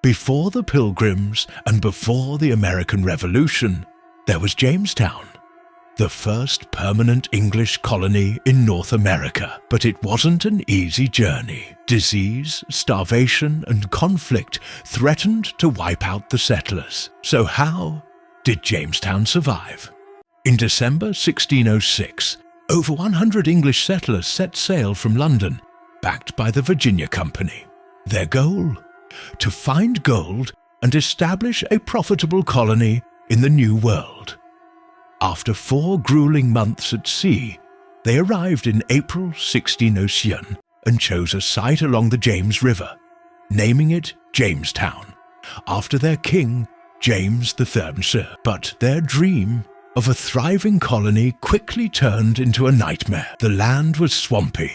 Before the Pilgrims and before the American Revolution, there was Jamestown, the first permanent English colony in North America. But it wasn't an easy journey. Disease, starvation, and conflict threatened to wipe out the settlers. So how did Jamestown survive? In December 1606, over 100 English settlers set sail from London, backed by the Virginia Company. Their goal? To find gold and establish a profitable colony in the New World. After 4 grueling months at sea, they arrived in April 1607 and chose a site along the James River, naming it Jamestown, after their king, James III. But their dream of a thriving colony quickly turned into a nightmare. The land was swampy,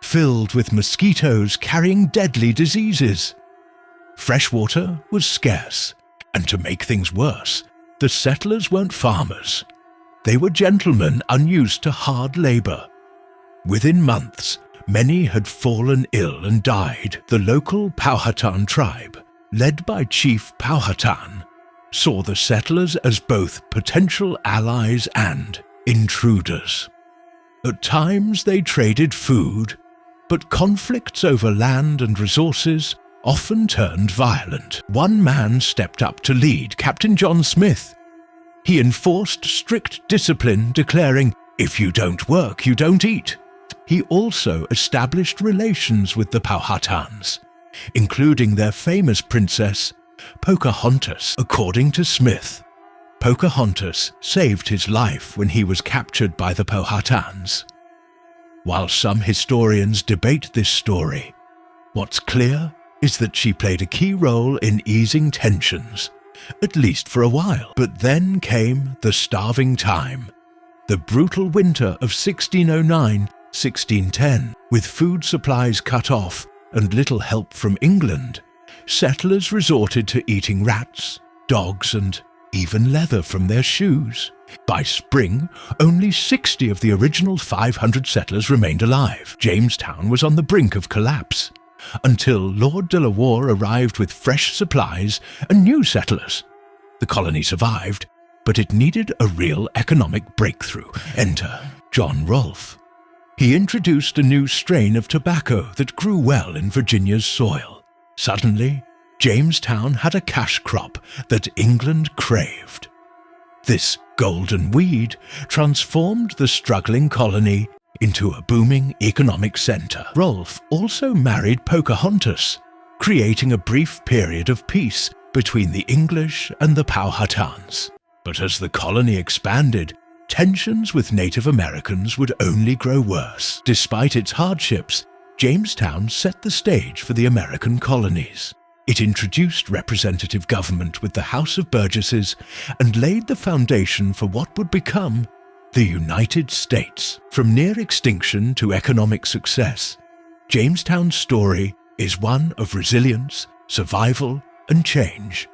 filled with mosquitoes carrying deadly diseases. Fresh water was scarce, and to make things worse, the settlers weren't farmers. They were gentlemen unused to hard labor. Within months, many had fallen ill and died. The local Powhatan tribe, led by Chief Powhatan, saw the settlers as both potential allies and intruders. At times they traded food, but conflicts over land and resources often turned violent. One man stepped up to lead, Captain JohnSmith. He enforced strict discipline, declaring, "If you don't work, you don't eat." He also established relations with the Powhatans, including their famous princess, Pocahontas. According to Smith, Pocahontas saved his life when he was captured by the Powhatans. While some historians debate this story, what's clear is that she played a key role in easing tensions, at least for a while. But then came the starving time, the brutal winter of 1609-1610. With food supplies cut off and little help from England, settlers resorted to eating rats, dogs, and even leather from their shoes. By spring, only 60 of the original 500 settlers remained alive. Jamestown was on the brink of collapse, until Lord de la Warr arrived with fresh supplies and new settlers. The colony survived, but it needed a real economic breakthrough. Enter John Rolfe. He introduced a new strain of tobacco that grew well in Virginia's soil. Suddenly, Jamestown had a cash crop that England craved. This golden weed transformed the struggling colony into a booming economic center. Rolfe also married Pocahontas, creating a brief period of peace between the English and the Powhatans. But as the colony expanded, tensions with Native Americans would only grow worse. Despite its hardships, Jamestown set the stage for the American colonies. It introduced representative government with the House of Burgesses and laid the foundation for what would become the United States. From near extinction to economic success, Jamestown's story is one of resilience, survival, and change.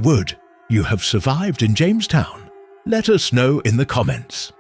Would you have survived in Jamestown? Let us know in the comments.